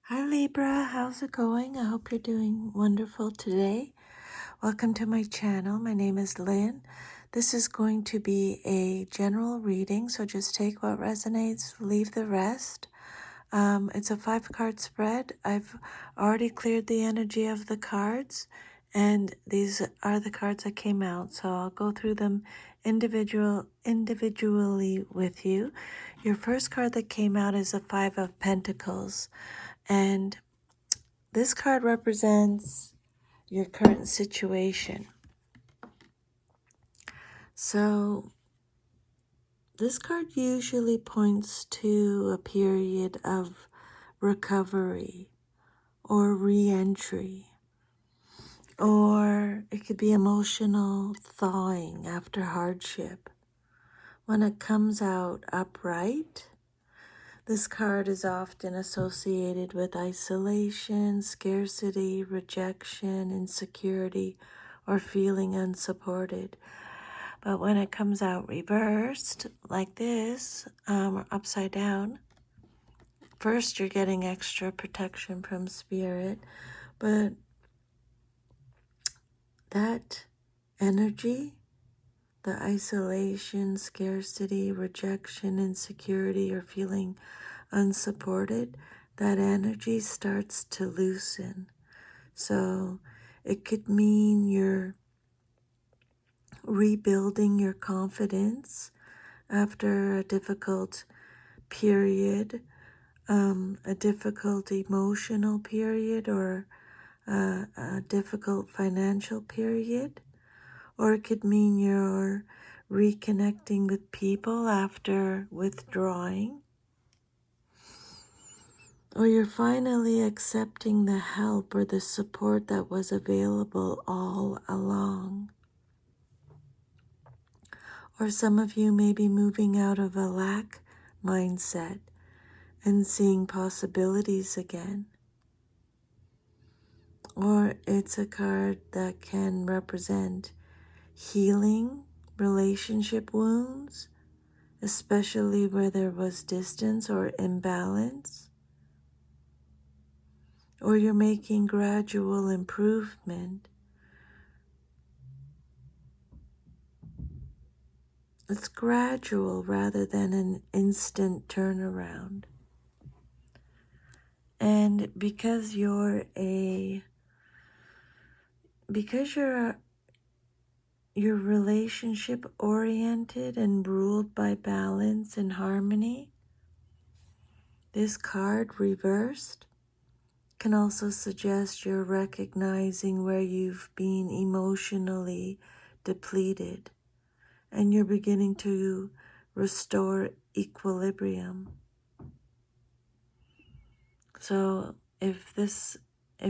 Hi Libra, how's it going? I hope you're doing wonderful today. Welcome to my channel. My name is Lynn. This is going to be a general reading, so just take what resonates, leave the rest. It's a 5-card spread. I've already cleared the energy of the cards, and these are the cards that came out, so I'll go through them individually with you. Your first card that came out is a 5 of Pentacles, and this card represents your current situation. So, this card usually points to a period of recovery or re-entry, or it could be emotional thawing after hardship. When it comes out upright, this card is often associated with isolation, scarcity, rejection, insecurity, or feeling unsupported. But when it comes out reversed, like this, or upside down, first you're getting extra protection from spirit, but that energy, the isolation, scarcity, rejection, insecurity, or feeling unsupported, that energy starts to loosen. So it could mean you're rebuilding your confidence after a difficult period, a difficult emotional period, or a difficult financial period. Or it could mean you're reconnecting with people after withdrawing. Or you're finally accepting the help or the support that was available all along. Or some of you may be moving out of a lack mindset and seeing possibilities again. Or it's a card that can represent healing relationship wounds, especially where there was distance or imbalance. Or you're making gradual improvement. It's gradual rather than an instant turnaround. And because you're relationship oriented and ruled by balance and harmony, this card reversed can also suggest you're recognizing where you've been emotionally depleted and you're beginning to restore equilibrium. So if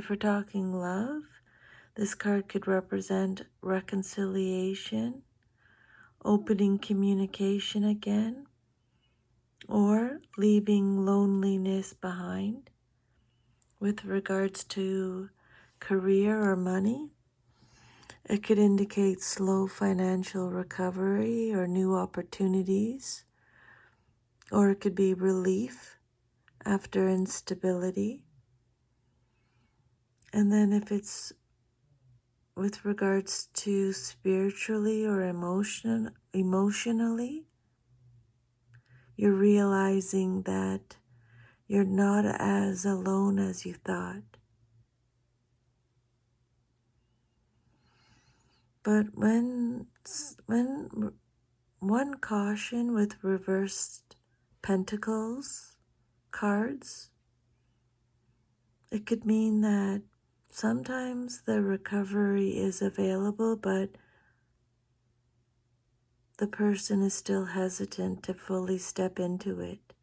we're talking love, this card could represent reconciliation, opening communication again, or leaving loneliness behind. With regards to career or money, it could indicate slow financial recovery or new opportunities, or it could be relief after instability. And then if it's with regards to spiritually or emotionally, you're realizing that you're not as alone as you thought. But when one caution with reversed pentacles cards, it could mean that sometimes the recovery is available, but the person is still hesitant to fully step into it.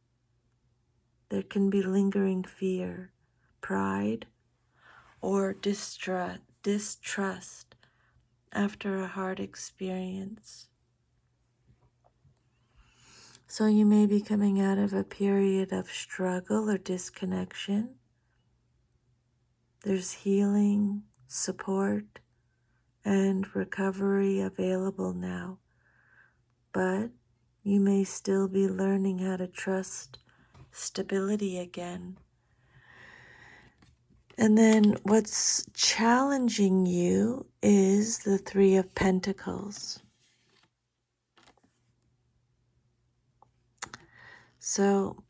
There can be lingering fear, pride, or distrust after a hard experience. So you may be coming out of a period of struggle or disconnection. There's healing, support, and recovery available now, but you may still be learning how to trust stability again. And then what's challenging you is the Three of Pentacles. So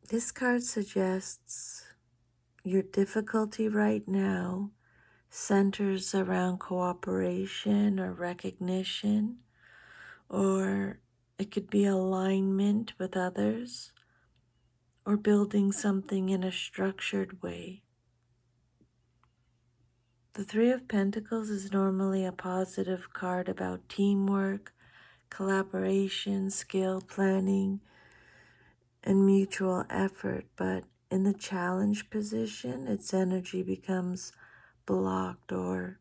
this card suggests your difficulty right now centers around cooperation or recognition, or it could be alignment with others, or building something in a structured way. The Three of Pentacles is normally a positive card about teamwork, collaboration, skill, planning, and mutual effort, but in the challenge position, its energy becomes blocked or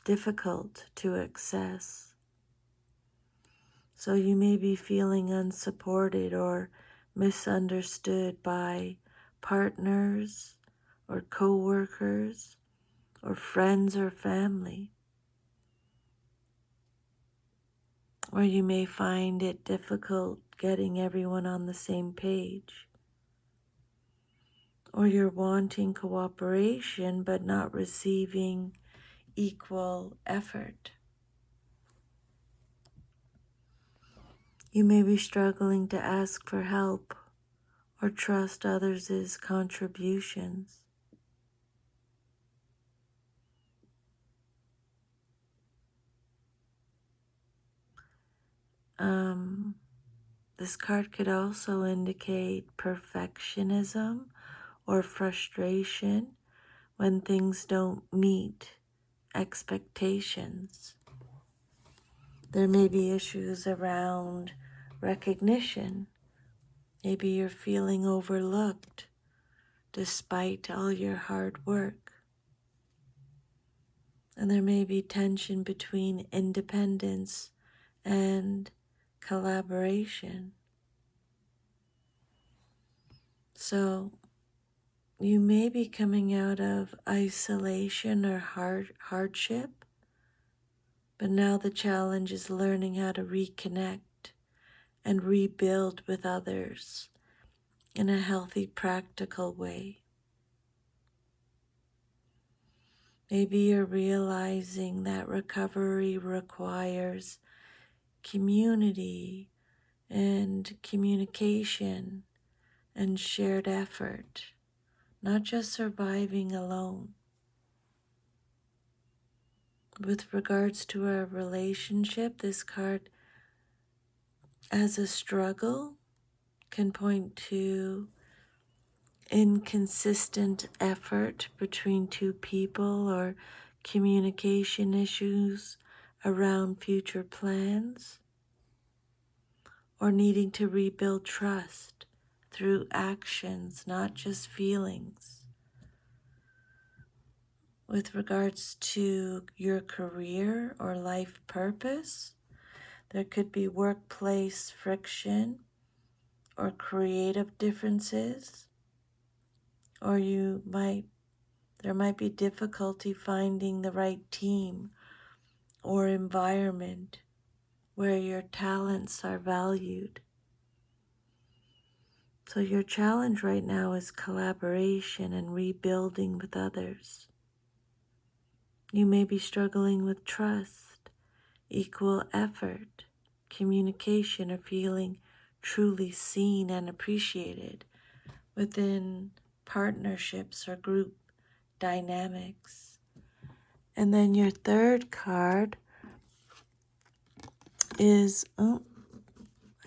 difficult to access. So you may be feeling unsupported or misunderstood by partners or co-workers or friends or family. Or you may find it difficult getting everyone on the same page. Or you're wanting cooperation but not receiving equal effort. You may be struggling to ask for help or trust others' contributions. This card could also indicate perfectionism or frustration when things don't meet expectations. There may be issues around recognition. Maybe you're feeling overlooked despite all your hard work. And there may be tension between independence and collaboration. So you may be coming out of isolation or hardship, but now the challenge is learning how to reconnect and rebuild with others in a healthy, practical way. Maybe you're realizing that recovery requires community and communication and shared effort, not just surviving alone. With regards to our relationship, this card as a struggle can point to inconsistent effort between two people or communication issues around future plans, or needing to rebuild trust through actions, not just feelings. With regards to your career or life purpose, there could be workplace friction or creative differences, or there might be difficulty finding the right team or environment where your talents are valued. So your challenge right now is collaboration and rebuilding with others. You may be struggling with trust, equal effort, communication, or feeling truly seen and appreciated within partnerships or group dynamics. And then your third card is, I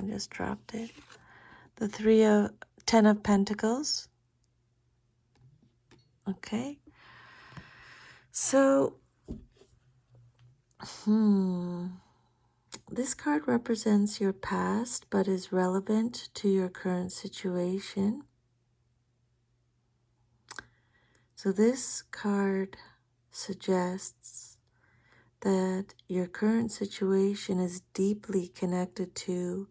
just dropped it. The Ten of Pentacles. Okay. So, this card represents your past but is relevant to your current situation. So this card suggests that your current situation is deeply connected to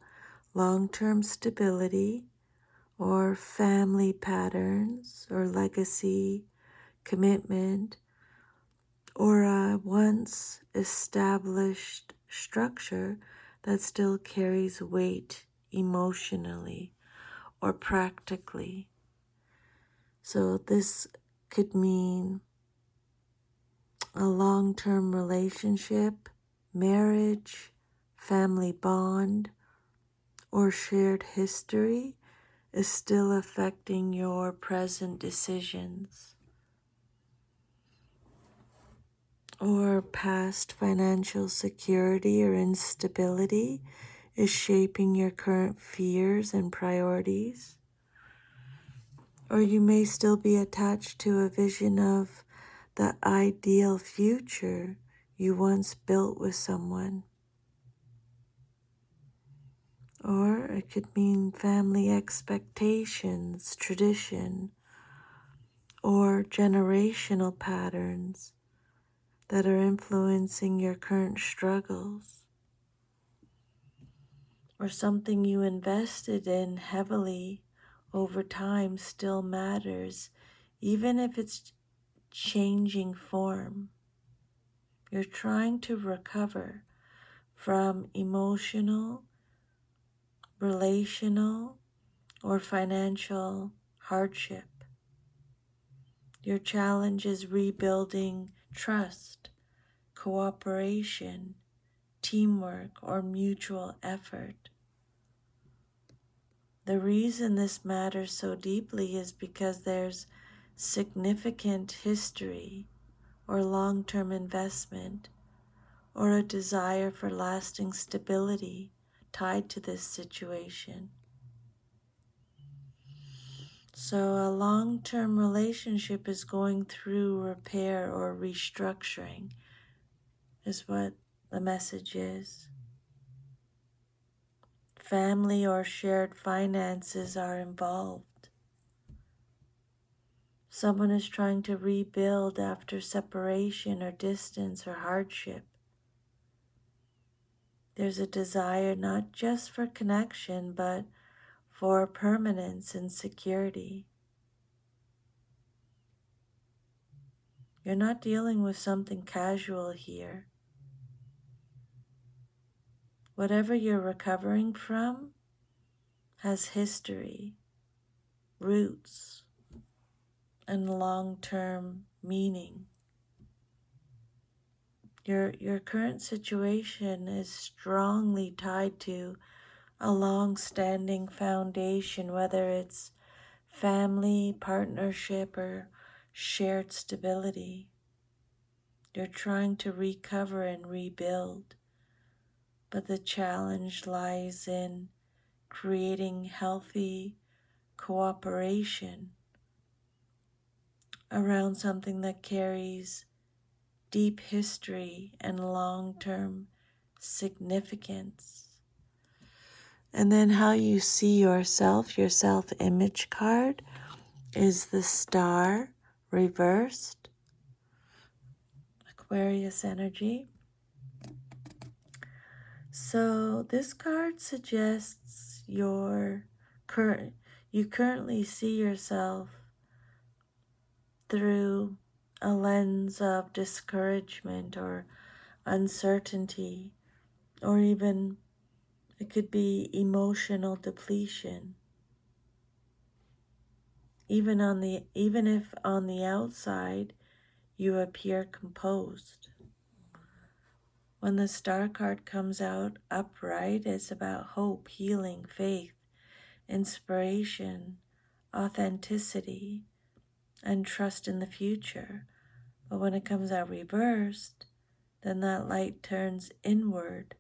long-term stability or family patterns or legacy, commitment, or a once established structure that still carries weight emotionally or practically. So this could mean a long-term relationship, marriage, family bond, or shared history is still affecting your present decisions. Or past financial security or instability is shaping your current fears and priorities. Or you may still be attached to a vision of the ideal future you once built with someone. Or it could mean family expectations, tradition, or generational patterns that are influencing your current struggles. Or something you invested in heavily over time still matters, even if it's changing form. You're trying to recover from emotional, relational, or financial hardship. Your challenge is rebuilding trust, cooperation, teamwork, or mutual effort. The reason this matters so deeply is because there's significant history or long-term investment or a desire for lasting stability tied to this situation. So a long-term relationship is going through repair or restructuring, is what the message is. Family or shared finances are involved. Someone is trying to rebuild after separation or distance or hardship. There's a desire not just for connection, but for permanence and security. You're not dealing with something casual here. Whatever you're recovering from has history, roots, and long-term meaning. Your current situation is strongly tied to a long-standing foundation, whether it's family, partnership, or shared stability. You're trying to recover and rebuild, but the challenge lies in creating healthy cooperation around something that carries deep history and long-term significance. And then how you see yourself, your self-image card, is the star reversed, Aquarius energy. So this card suggests you currently see yourself through a lens of discouragement or uncertainty, or even it could be emotional depletion. Even if on the outside you appear composed. When the star card comes out upright, it's about hope, healing, faith, inspiration, authenticity, and trust in the future. But when it comes out reversed, then that light turns inward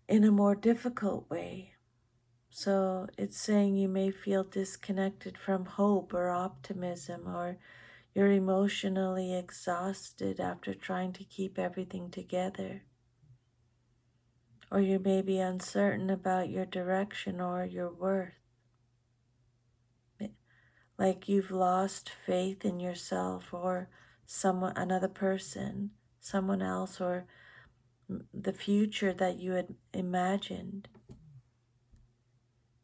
in a more difficult way. So it's saying you may feel disconnected from hope or optimism, or you're emotionally exhausted after trying to keep everything together. Or you may be uncertain about your direction or your worth. Like you've lost faith in yourself or another person, someone else, or the future that you had imagined.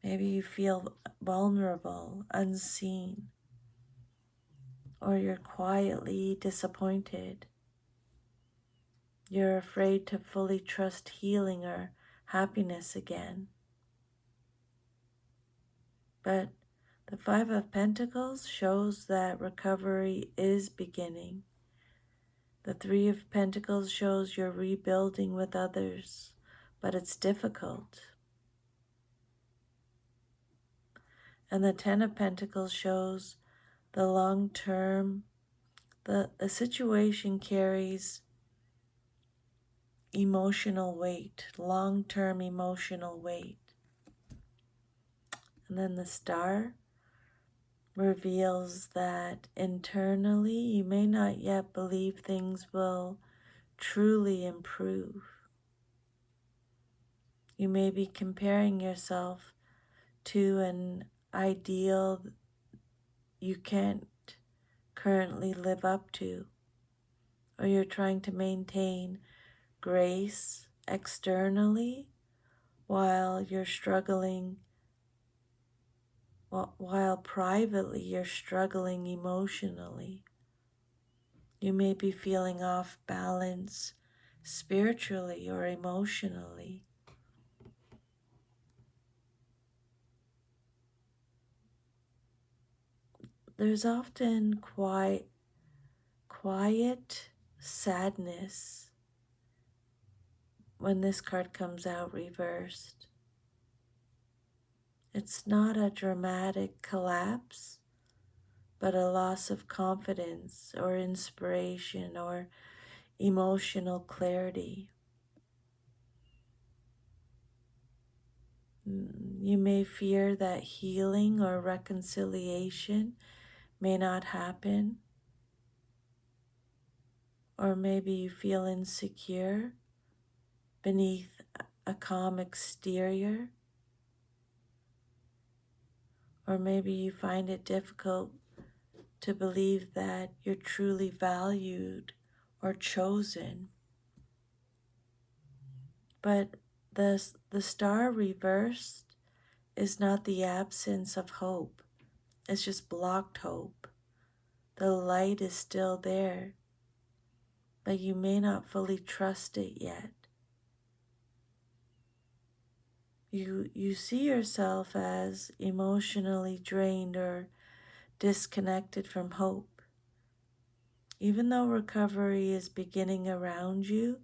Maybe you feel vulnerable, unseen, or you're quietly disappointed. You're afraid to fully trust healing or happiness again. But the Five of Pentacles shows that recovery is beginning. The Three of Pentacles shows you're rebuilding with others, but it's difficult. And the Ten of Pentacles shows the long term, the situation carries emotional weight, long term emotional weight. And then the Star reveals that internally you may not yet believe things will truly improve. You may be comparing yourself to an ideal you can't currently live up to, or you're trying to maintain grace externally while you're struggling, while privately you're struggling emotionally. You may be feeling off balance spiritually or emotionally. There's often quiet sadness when this card comes out reversed. It's not a dramatic collapse, but a loss of confidence or inspiration or emotional clarity. You may fear that healing or reconciliation may not happen, or maybe you feel insecure beneath a calm exterior, or maybe you find it difficult to believe that you're truly valued or chosen. But the star reversed is not the absence of hope. It's just blocked hope. The light is still there, but you may not fully trust it yet. You see yourself as emotionally drained or disconnected from hope. Even though recovery is beginning around you,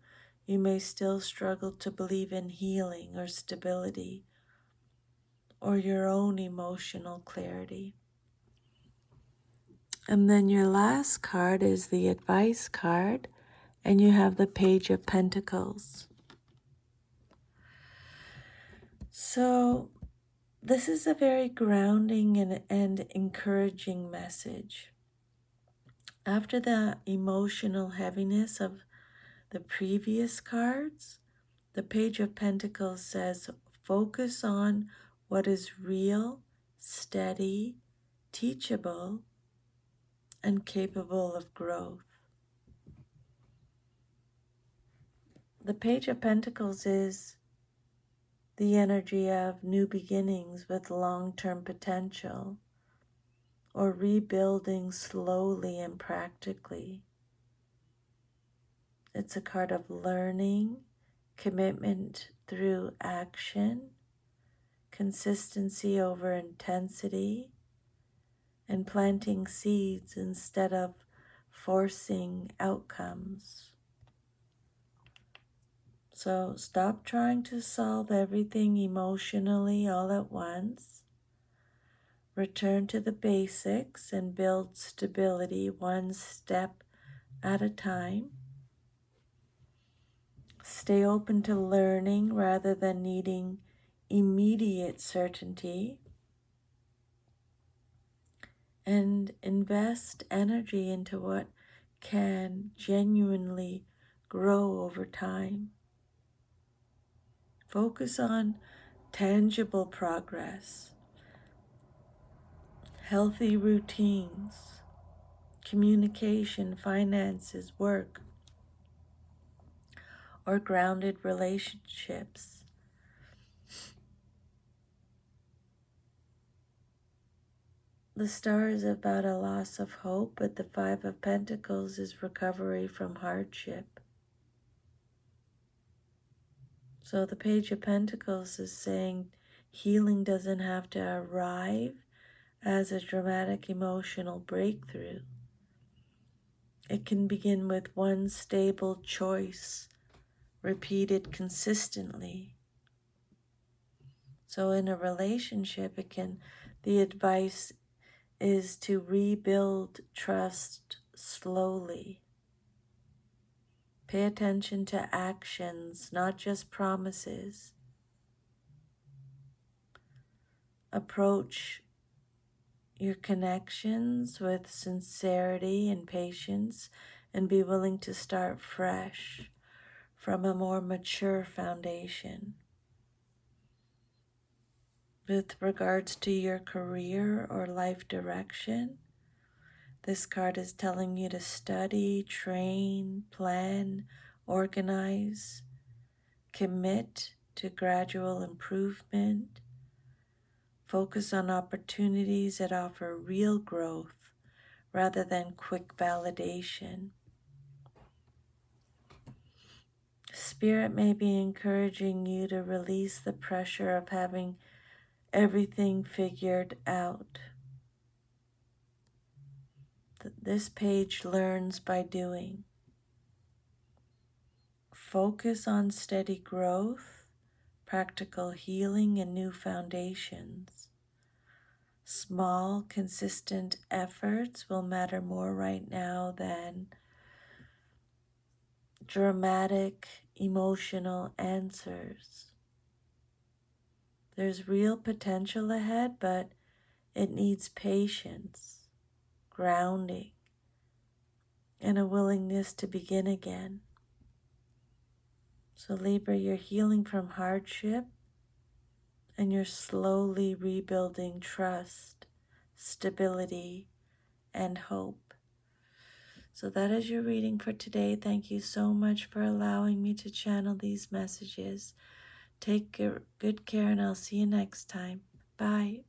you may still struggle to believe in healing or stability or your own emotional clarity. And then your last card is the advice card, and you have the Page of Pentacles. So this is a very grounding and encouraging message. After the emotional heaviness of the previous cards, the Page of Pentacles says, focus on what is real, steady, teachable, and capable of growth. The Page of Pentacles is the energy of new beginnings with long-term potential, or rebuilding slowly and practically. It's a card of learning, commitment through action, consistency over intensity, and planting seeds instead of forcing outcomes. So stop trying to solve everything emotionally all at once. Return to the basics and build stability one step at a time. Stay open to learning rather than needing immediate certainty. And invest energy into what can genuinely grow over time. Focus on tangible progress, healthy routines, communication, finances, work, or grounded relationships. The star is about a loss of hope, but the Five of Pentacles is recovery from hardship. So the Page of Pentacles is saying healing doesn't have to arrive as a dramatic emotional breakthrough. It can begin with one stable choice, repeated consistently. So in a relationship, the advice is to rebuild trust slowly. Pay attention to actions, not just promises. Approach your connections with sincerity and patience, and be willing to start fresh from a more mature foundation. With regards to your career or life direction, this card is telling you to study, train, plan, organize, commit to gradual improvement, focus on opportunities that offer real growth rather than quick validation. Spirit may be encouraging you to release the pressure of having everything figured out. This page learns by doing. Focus on steady growth, practical healing, and new foundations. Small, consistent efforts will matter more right now than dramatic, emotional answers. There's real potential ahead, but it needs patience, grounding, and a willingness to begin again. So Libra, you're healing from hardship and you're slowly rebuilding trust, stability, and hope. So that is your reading for today. Thank you so much for allowing me to channel these messages. Take good care and I'll see you next time. Bye.